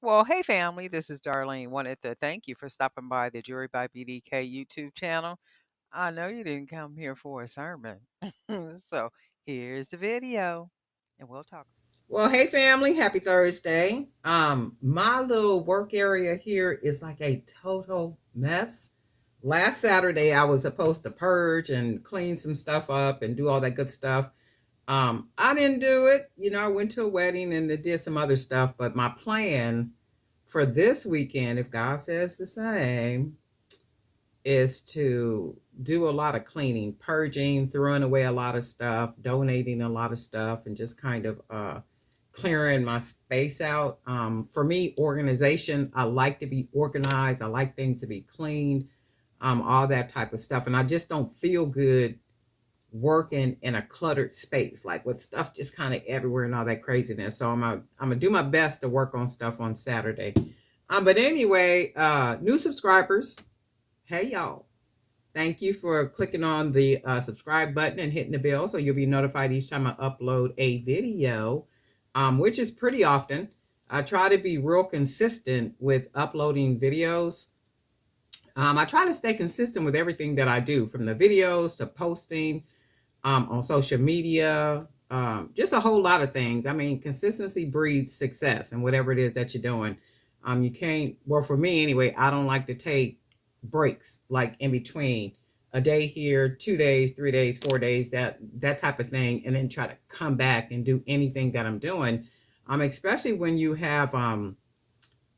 Well, hey family, this is Darlene. Wanted to thank you for stopping by the Jury by BDK YouTube channel. I know you didn't come here for a sermon. So here's the video and we'll talk. Well, hey family, happy Thursday. My little work area here is like a total mess. Last Saturday I was supposed to purge and clean some stuff up and do all that good stuff. I didn't do it. I went to a wedding and they did some other stuff, but my plan for this weekend, if God says the same, is to do a lot of cleaning, purging, throwing away a lot of stuff, donating a lot of stuff, and just kind of clearing my space out. For me, organization, I like to be organized. I like things to be cleaned, all that type of stuff. And I just don't feel good working in a cluttered space, like with stuff just kind of everywhere and all that craziness. So I'm gonna do my best to work on stuff on Saturday. But anyway, new subscribers, hey y'all. Thank you for clicking on the subscribe button and hitting the bell so you'll be notified each time I upload a video, which is pretty often. I try to be real consistent with uploading videos. I try to stay consistent with everything that I do, from the videos to posting on social media, just a whole lot of things. I mean, consistency breeds success and whatever it is that you're doing. You can't, well, for me anyway, I don't like to take breaks like in between a day here, 2 days, 3 days, 4 days, that type of thing, and then try to come back and do anything that I'm doing. Especially when you have a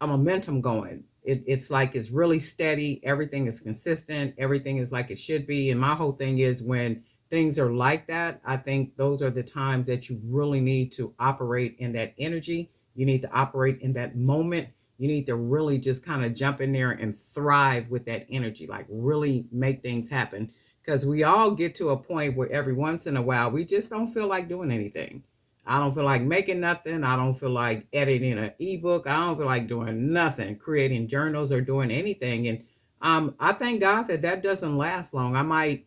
momentum going. It's like it's really steady. Everything is consistent. Everything is like it should be. And my whole thing is when things are like that, I think those are the times that you really need to operate in that energy. You need to operate in that moment. You need to really just kind of jump in there and thrive with that energy, like really make things happen. Because we all get to a point where every once in a while, we just don't feel like doing anything. I don't feel like making nothing. I don't feel like editing an ebook. I don't feel like doing nothing, creating journals or doing anything. And I thank God that that doesn't last long. I might,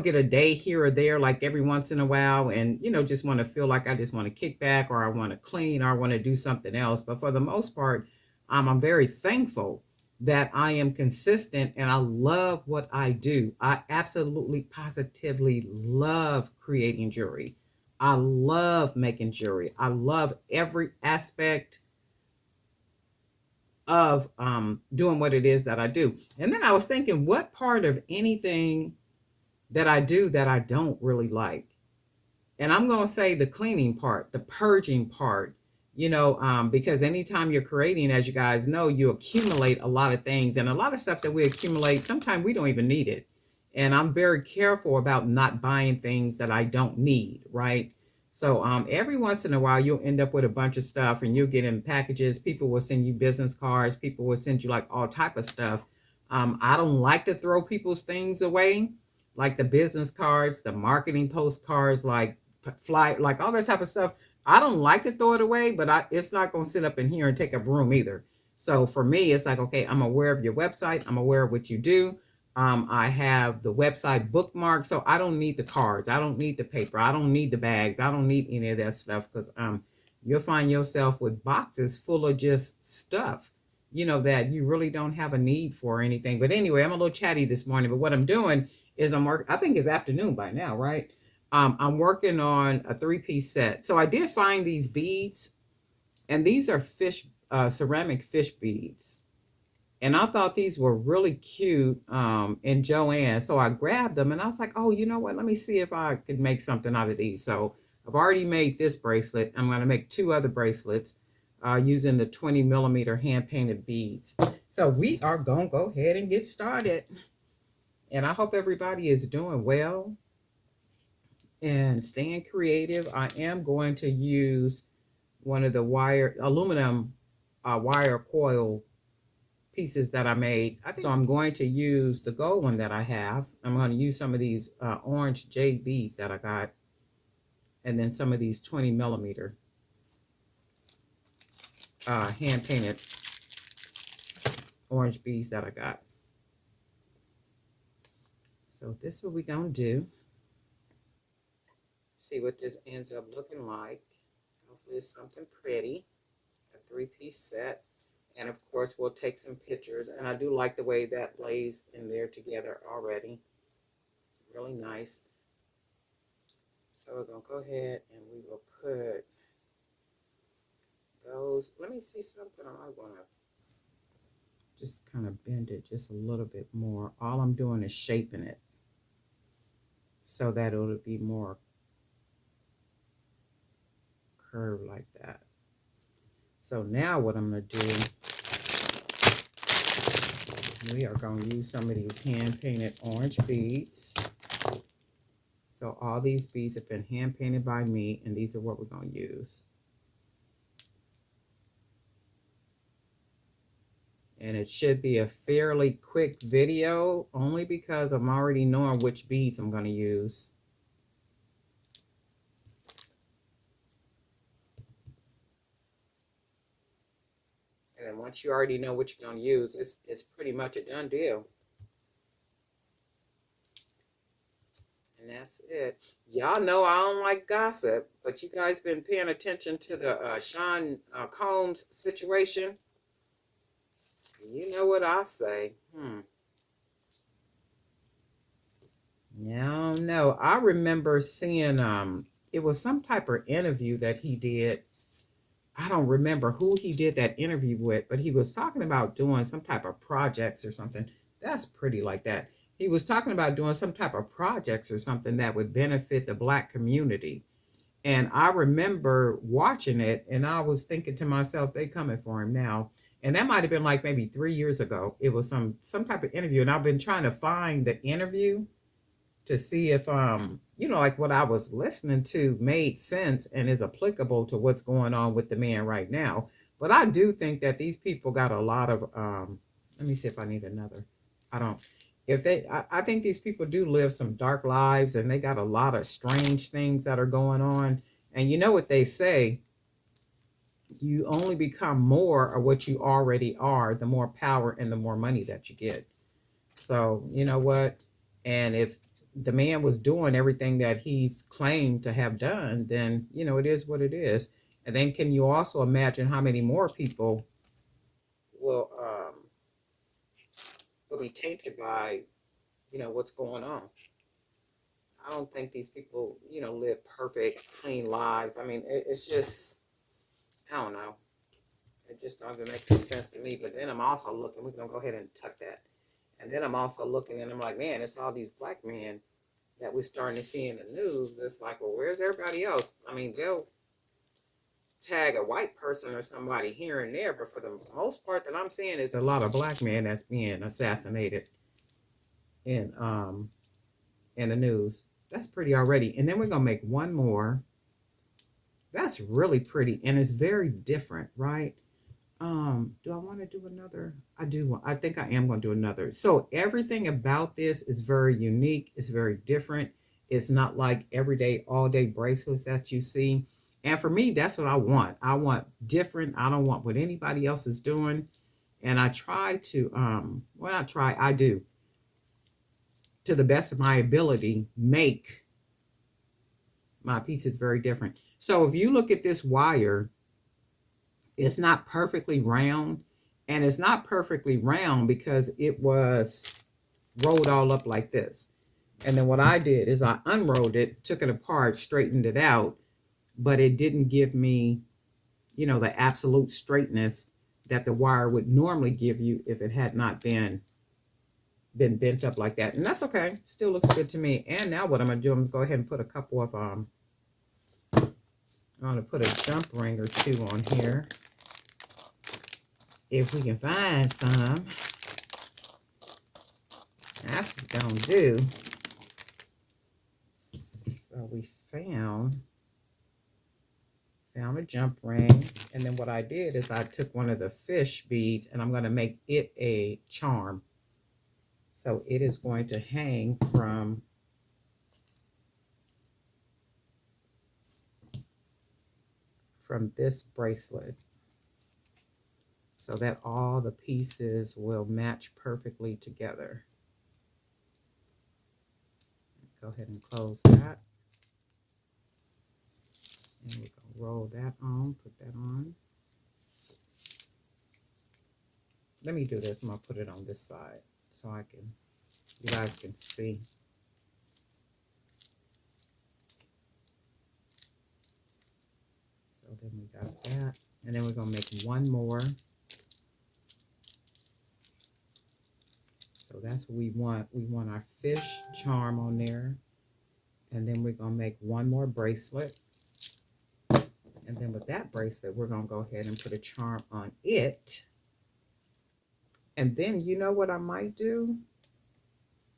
get a day here or there, like every once in a while, and just want to feel like I just want to kick back, or I want to clean, or I want to do something else. But for the most part, I'm very thankful that I am consistent and I love what I do. I absolutely, positively love creating jewelry. I love making jewelry. I love every aspect of doing what it is that I do. And then I was thinking, what part of anything that I do that I don't really like? And I'm going to say the cleaning part, the purging part, because anytime you're creating, as you guys know, you accumulate a lot of things, and a lot of stuff that we accumulate, sometimes we don't even need it. And I'm very careful about not buying things that I don't need, right? So every once in a while, you'll end up with a bunch of stuff, and you'll get in packages. People will send you business cards. People will send you like all type of stuff. I don't like to throw people's things away, like the business cards, the marketing postcards, like fly, like all that type of stuff. I don't like to throw it away, but it's not going to sit up in here and take up room either. So for me, it's like, okay, I'm aware of your website. I'm aware of what you do. I have the website bookmarked, so I don't need the cards. I don't need the paper. I don't need the bags. I don't need any of that stuff, because you'll find yourself with boxes full of just stuff, that you really don't have a need for or anything. But anyway, I'm a little chatty this morning, but what I'm doing is I think it's afternoon by now, right? I'm working on a three-piece set. So I did find these beads, and these are fish, ceramic fish beads. And I thought these were really cute in Joanne. So I grabbed them and I was like, oh, you know what? Let me see if I could make something out of these. So I've already made this bracelet. I'm going to make two other bracelets using the 20 millimeter hand painted beads. So we are going to go ahead and get started. And I hope everybody is doing well and staying creative. I am going to use one of the aluminum wire coil pieces that I made. So I'm going to use the gold one that I have. I'm going to use some of these orange jade beads that I got, and then some of these 20 millimeter hand painted orange beads that I got. So this is what we're going to do. See what this ends up looking like. Hopefully it's something pretty. A three-piece set. And of course, we'll take some pictures. And I do like the way that lays in there together already. Really nice. So we're going to go ahead and we will put those. Let me see something. I want to just kind of bend it just a little bit more. All I'm doing is shaping it so that it'll be more curved like that. So now what I'm going to do, we are going to use some of these hand painted orange beads. So all these beads have been hand painted by me, and these are what we're going to use. And it should be a fairly quick video only because I'm already knowing which beads I'm going to use. And then once you already know what you're going to use, it's pretty much a done deal. And that's it. Y'all know I don't like gossip, but you guys been paying attention to the Sean Combs situation? You know what I say. Yeah, I don't know. I remember seeing it was some type of interview that he did. I don't remember who he did that interview with, but he was talking about doing some type of projects or something. That's pretty like that. He was talking about doing some type of projects or something that would benefit the black community. And I remember watching it and I was thinking to myself, they coming for him now. And that might have been like maybe 3 years ago. It was some type of interview. And I've been trying to find the interview to see if like what I was listening to made sense and is applicable to what's going on with the man right now. But I do think that these people got a lot of let me see if I need another. I don't if they I think these people do live some dark lives and they got a lot of strange things that are going on. And you know what they say, you only become more of what you already are, the more power and the more money that you get. So, you know what? And if the man was doing everything that he's claimed to have done, then, it is what it is. And then can you also imagine how many more people will be tainted by, what's going on? I don't think these people, live perfect, clean lives. I mean, it's just, I don't know. It just don't even make any sense to me. But then I'm also looking, we're going to go ahead and tuck that. And then I'm also looking and I'm like, man, it's all these black men that we're starting to see in the news. It's like, well, where's everybody else? I mean, they'll tag a white person or somebody here and there, but for the most part that I'm seeing is a lot of black men that's being assassinated in in the news. That's pretty already. And then we're gonna make one more. That's really pretty and it's very different, right? Do I want to do another? I do want, I think I am going to do another. So everything about this is very unique. It's very different. It's not like everyday, all day bracelets that you see. And for me, that's what I want. I want different. I don't want what anybody else is doing. And I try to, well, not try, I do, to the best of my ability, make my pieces very different. So if you look at this wire, it's not perfectly round, and it's not perfectly round because it was rolled all up like this. And then what I did is I unrolled it, took it apart, straightened it out, but it didn't give me, the absolute straightness that the wire would normally give you if it had not been bent up like that. And that's okay. Still looks good to me. And now what I'm gonna do, I'm gonna go ahead and put a couple of I'm gonna put a jump ring or two on here if we can find some. That's what we're gonna do. So we found a jump ring, and then what I did is I took one of the fish beads and I'm going to make it a charm. So it is going to hang from this bracelet so that all the pieces will match perfectly together. Go ahead and close that. And we're going to roll that on, put that on. Let me do this. I'm gonna put it on this side so you guys can see. So then we got that, and then we're gonna make one more. So that's what we want. We want our fish charm on there, and then we're gonna make one more bracelet. And then with that bracelet, we're gonna go ahead and put a charm on it. And then you know what I might do?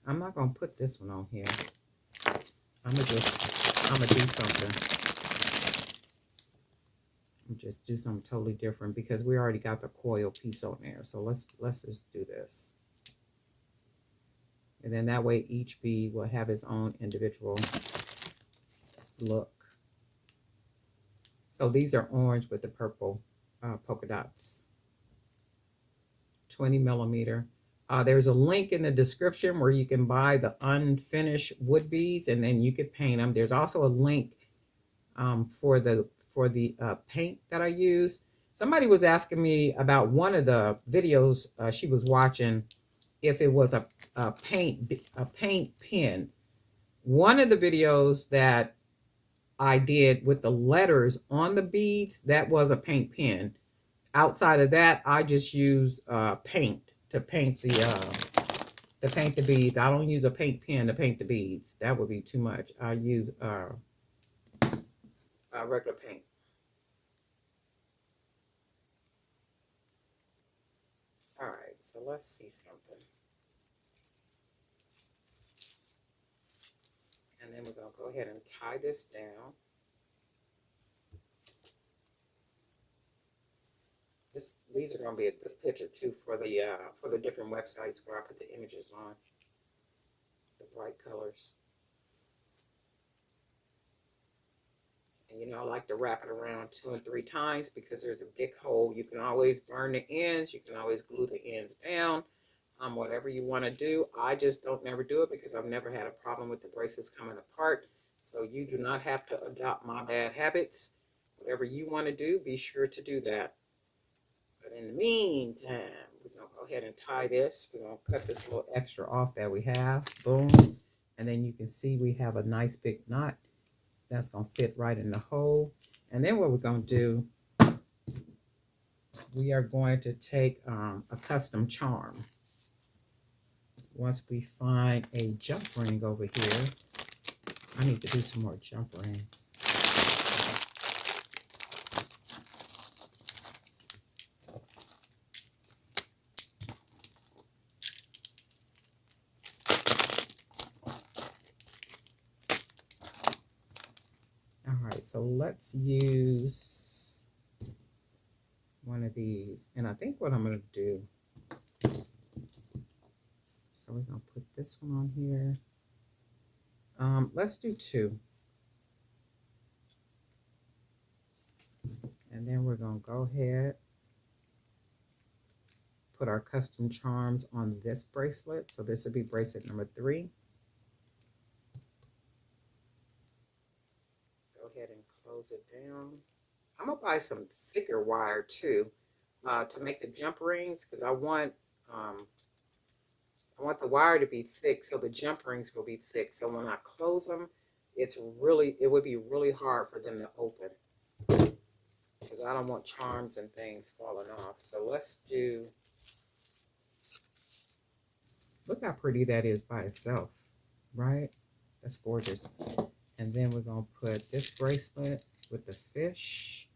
I'm not gonna put this one on here. I'm gonna do something. Just do something totally different because we already got the coil piece on there. So let's just do this. And then that way each bead will have its own individual look. So these are orange with the purple polka dots. 20 millimeter. There's a link in the description where you can buy the unfinished wood beads and then you could paint them. There's also a link for the paint that I use. Somebody was asking me about one of the videos she was watching if it was a paint pen. One of the videos that I did with the letters on the beads, that was a paint pen. Outside of that, I just use paint to paint the beads. I don't use a paint pen to paint the beads. That would be too much. I use regular paint. All right, so let's see something. And then we're gonna go ahead and tie this down. These are gonna be a good picture too for the different websites where I put the images on. The bright colors. And you know, I like to wrap it around 2 and 3 times because there's a big hole. You can always burn the ends. You can always glue the ends down. Whatever you want to do. I just don't never do it because I've never had a problem with the bracelets coming apart. So you do not have to adopt my bad habits. Whatever you want to do, be sure to do that. But in the meantime, we're going to go ahead and tie this. We're going to cut this little extra off that we have. Boom. And then you can see we have a nice big knot. That's going to fit right in the hole. And then what we're going to do, we are going to take a custom charm. Once we find a jump ring over here, I need to do some more jump rings. All right, so let's use one of these. And I think what I'm going to do, so we're going to put this one on here. Let's do 2. And then we're going to go ahead, put our custom charms on this bracelet. So this will be bracelet number 3. Go ahead and close it down. I'm going to buy some thicker wire too to make the jump rings because I want the wire to be thick so the jump rings will be thick. So when I close them, it would be really hard for them to open because I don't want charms and things falling off. So let's do, look how pretty that is by itself, right? That's gorgeous. And then we're going to put this bracelet with the fish.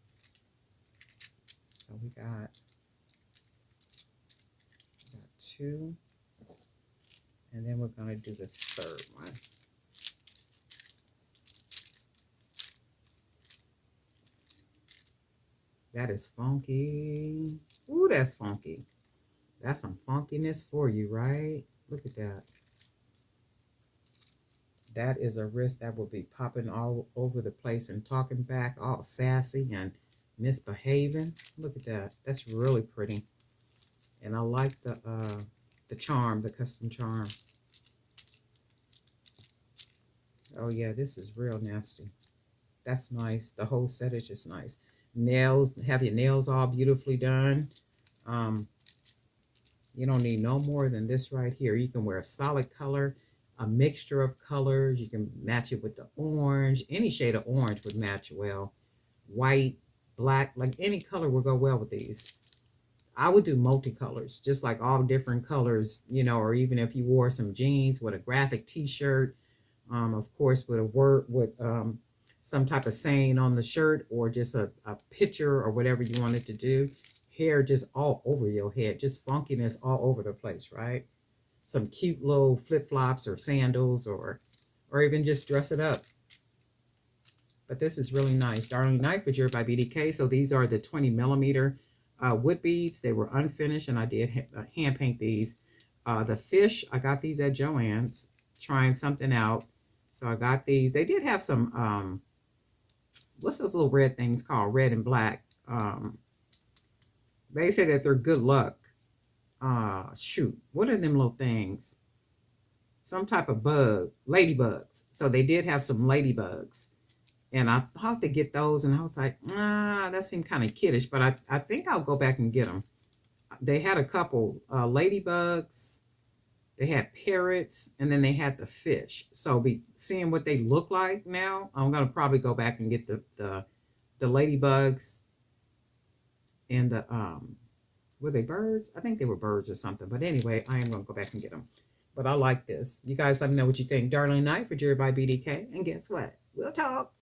So we got 2. And then we're going to do the third one. That is funky. Ooh, that's funky. That's some funkiness for you, right? Look at that. That is a wrist that will be popping all over the place and talking back, all sassy and misbehaving. Look at that. That's really pretty. And I like the charm, the custom charm. Oh yeah, this is real nasty. That's nice. The whole set is just nice. Nails, have your nails all beautifully done. You don't need no more than this right here. You can wear a solid color, a mixture of colors. You can match it with the orange. Any shade of orange would match well. White, black, like any color will go well with these. I would do multicolors, just like all different colors, or even if you wore some jeans with a graphic t-shirt, of course, with a word, with some type of saying on the shirt, or just a picture or whatever you wanted to do. Hair just all over your head, just funkiness all over the place, right? Some cute little flip-flops or sandals, or even just dress it up. But this is really nice. Darling Night for Jewelry by BDK. So these are the 20 millimeter wood beads. They were unfinished, and I did hand paint these. The fish, I got these at Joann's, trying something out. So I got these. They did have some, what's those little red things called? Red and black. They say that they're good luck. Shoot, what are them little things? Some type of bug, ladybugs. So they did have some ladybugs. And I thought to get those, and I was like, that seemed kind of kiddish, but I think I'll go back and get them. They had a couple ladybugs, they had parrots, and then they had the fish. So be seeing what they look like now, I'm gonna probably go back and get the ladybugs and the were they birds? I think they were birds or something. But anyway, I am gonna go back and get them. But I like this. You guys let me know what you think. Darling Night for Jewelry by BDK. And guess what? We'll talk.